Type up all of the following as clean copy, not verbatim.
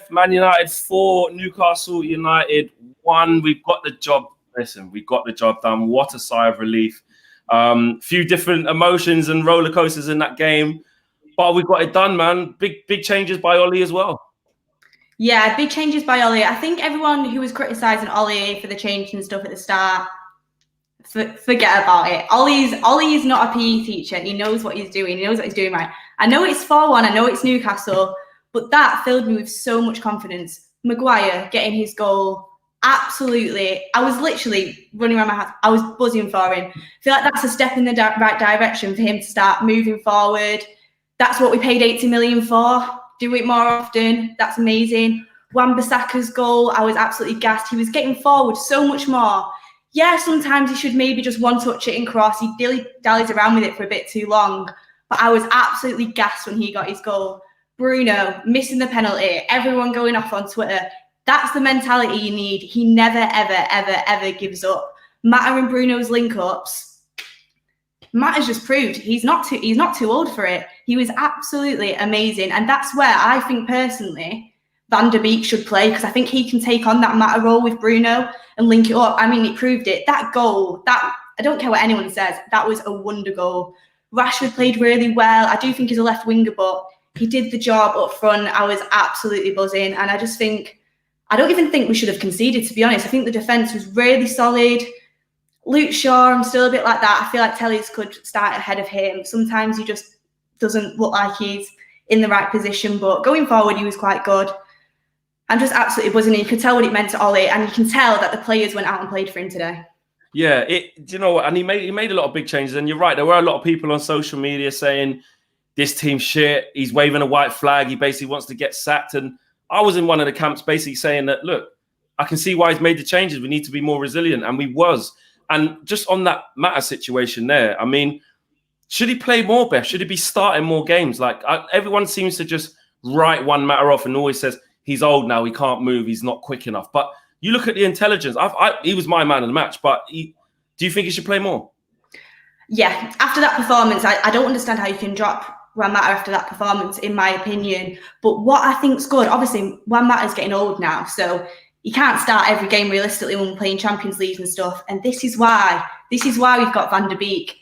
BETH, Man United 4, Newcastle United 1. We've got the job. Listen, we got the job done. What a sigh of relief. Few different emotions and roller coasters in that game, but we got it done, man. Big changes by Ollie as well. Yeah, big changes by Ollie. I think everyone who was criticising Ollie for the change and stuff at the start, forget about it. Ollie's not a PE teacher. He knows what he's doing. He knows what he's doing right. I know it's 4-1. I know it's Newcastle, but that filled me with so much confidence. Maguire getting his goal. Absolutely. I was literally running around my house. I was buzzing for him. I feel like that's a step in the right direction for him to start moving forward. That's what we paid 80 million for. Do it more often. That's amazing. Wan-Bissaka's goal, I was absolutely gassed. He was getting forward so much more. Yeah, sometimes he should maybe just one-touch it and cross. He dallies around with it for a bit too long. But I was absolutely gassed when he got his goal. Bruno missing the penalty. Everyone going off on Twitter. That's the mentality you need. He never, ever, ever, ever gives up. Mata and Bruno's link-ups. Mata's just proved he's not too old for it. He was absolutely amazing. And that's where I think personally Van der Beek should play, because I think he can take on that Mata role with Bruno and link it up. I mean, he proved it. That goal, I don't care what anyone says, that was a wonder goal. Rashford played really well. I do think he's a left winger, but he did the job up front. I was absolutely buzzing. And I just think, I don't even think we should have conceded, to be honest. I think the defence was really solid. Luke Shaw, I'm still a bit like that. I feel like Tellys could start ahead of him. Sometimes he just doesn't look like he's in the right position, but going forward, he was quite good. I'm just absolutely buzzing. You could tell what it meant to Ollie, and you can tell that the players went out and played for him today. Yeah, do you know what? And he made a lot of big changes. And you're right, there were a lot of people on social media saying this team's shit. He's waving a white flag. He basically wants to get sacked. And I was in one of the camps basically saying that, look, I can see why he's made the changes. We need to be more resilient. And we was. And just on that Mata situation there, I mean, should he play more, Beth? Should he be starting more games? Like everyone seems to just write one Mata off and always says he's old now, he can't move, he's not quick enough. But you look at the intelligence. He was my man of the match, but do you think he should play more? Yeah, after that performance, I don't understand how you can drop Juan Mata after that performance, in my opinion. But what I think's good, obviously, Juan Mata's getting old now, so you can't start every game realistically when we're playing Champions League and stuff. And this is why we've got Van der Beek.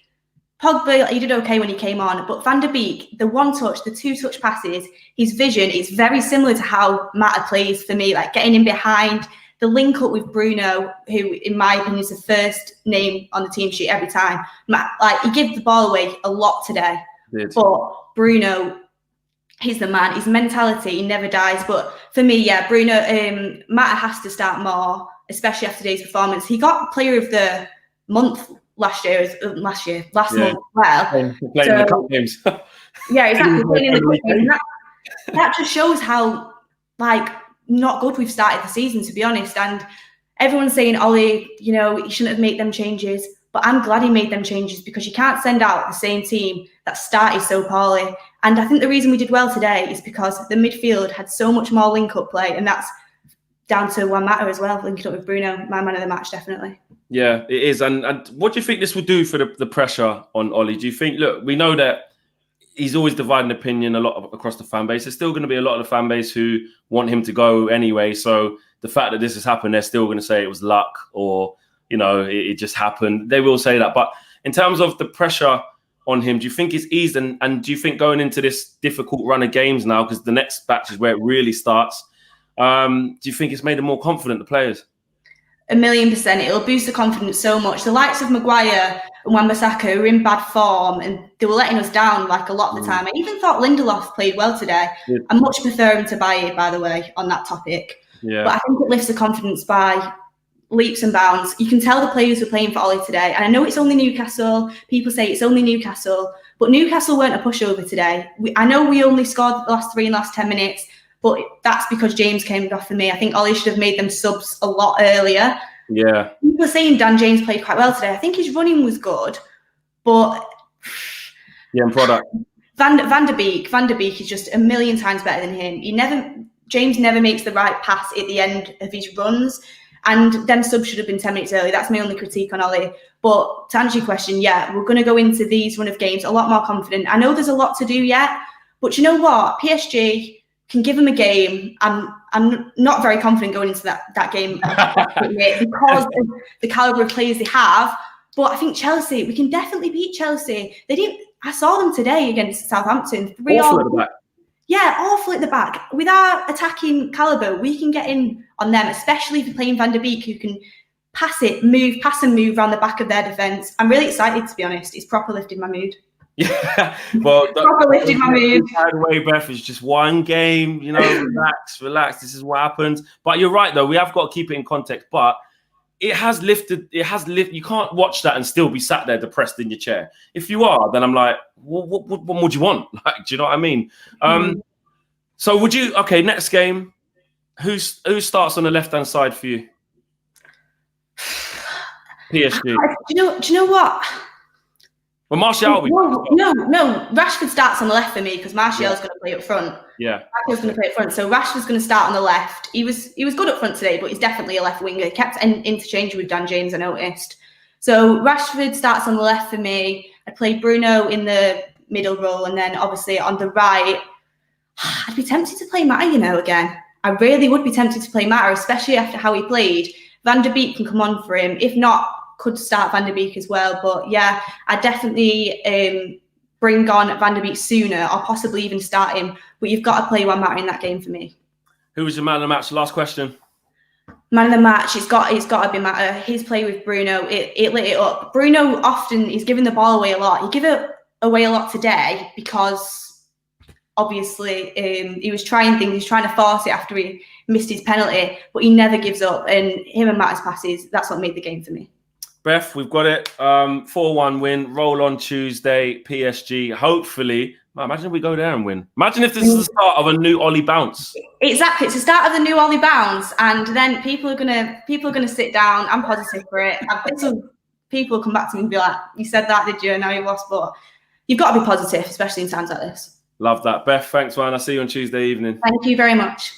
Pogba, he did okay when he came on, but Van der Beek, the one-touch, the two-touch passes, his vision is very similar to how Mata plays for me, like getting in behind, the link-up with Bruno, who, in my opinion, is the first name on the team sheet every time. Like, he gave the ball away a lot today. But Bruno, he's the man. His mentality, he never dies. But for me, yeah, Bruno, Mata has to start more, especially after today's performance. He got Player of the Month last month. Well, playing in the cup games. Yeah, exactly. Playing in the cup games. That just shows how not good we've started the season, to be honest. And everyone's saying Ollie, he shouldn't have made them changes. But I'm glad he made them changes, because you can't send out the same team that started so poorly. And I think the reason we did well today is because the midfield had so much more link-up play, and that's down to Juan Mata as well, linking up with Bruno, my man of the match, definitely. Yeah, it is. And what do you think this will do for the pressure on Ollie? Do you think, look, we know that he's always dividing opinion a lot across the fan base. There's still going to be a lot of the fan base who want him to go anyway. So the fact that this has happened, they're still going to say it was luck or, it just happened. They will say that. But in terms of the pressure on him, do you think it's eased? And do you think going into this difficult run of games now, because the next batch is where it really starts, do you think it's made them more confident, the players? 1,000,000%. It'll boost the confidence so much. The likes of Maguire and Wan-Bissaka were in bad form, and they were letting us down a lot of the time. I even thought Lindelof played well today. Yeah. I much prefer him to Bailly, by the way, on that topic. Yeah. But I think it lifts the confidence by leaps and bounds. You can tell the players were playing for Ollie today. And I know it's only Newcastle. People say it's only Newcastle. But Newcastle weren't a pushover today. I know we only scored the last 3 in the last 10 minutes. But that's because James came off for me. I think Ollie should have made them subs a lot earlier. Yeah. People are saying Dan James played quite well today. I think his running was good, but and product. Van der Beek is just 1,000,000 times better than him. James never makes the right pass at the end of his runs, and them subs should have been 10 minutes early. That's my only critique on Ollie. But to answer your question, yeah, we're going to go into these run of games a lot more confident. I know there's a lot to do yet, but you know what? PSG, can give them a game. I'm not very confident going into that game because of the calibre of players they have. But I think Chelsea, we can definitely beat Chelsea. I saw them today against Southampton. 3-3. Awful at the back. Yeah, awful at the back. With our attacking calibre, we can get in on them, especially if you're playing Van der Beek, who can pass and move around the back of their defence. I'm really excited, to be honest. It's proper lifted my mood. Yeah, well, proper lifted my mood. By the way, Beth, it's just one game. You know, relax. This is what happens. But you're right, though. We have got to keep it in context. But it has lifted. You can't watch that and still be sat there depressed in your chair. If you are, then I'm like, what would you want? Like, do you know what I mean? So would you? Okay, next game. Who starts on the left-hand side for you? PSG. Do you know what? Well, Martial. No. Rashford starts on the left for me because Martial's going to play up front. Yeah, Martial's going to play up front. So Rashford's going to start on the left. He was good up front today, but he's definitely a left winger. He kept interchanging with Dan James, I noticed. So Rashford starts on the left for me. I played Bruno in the middle role, and then obviously on the right, I'd be tempted to play Mata, again. I really would be tempted to play Mata, especially after how he played. Van der Beek can come on for him. If not, could start Van der Beek as well. But yeah, I'd definitely bring on Van der Beek sooner, or possibly even start him. But you've got to play Juan Mata in that game for me. Who was your man of the match? Last question. Man of the match, it's got to be Mata. His play with Bruno, it lit it up. Bruno often is giving the ball away a lot. He gave it away a lot today because obviously he was trying things. He was trying to force it after he missed his penalty, but he never gives up. And him and Mata's passes, that's what made the game for me. Beth, we've got it. 4-1 win. Roll on Tuesday. PSG. Hopefully. Man, imagine if we go there and win. Imagine if this is the start of a new Ollie bounce. Exactly. It's the start of the new Ollie bounce. And then people are gonna sit down. I'm positive for it. People will come back to me and be like, you said that, did you? And now you lost. But you've got to be positive, especially in times like this. Love that. Beth, thanks, man. I'll see you on Tuesday evening. Thank you very much.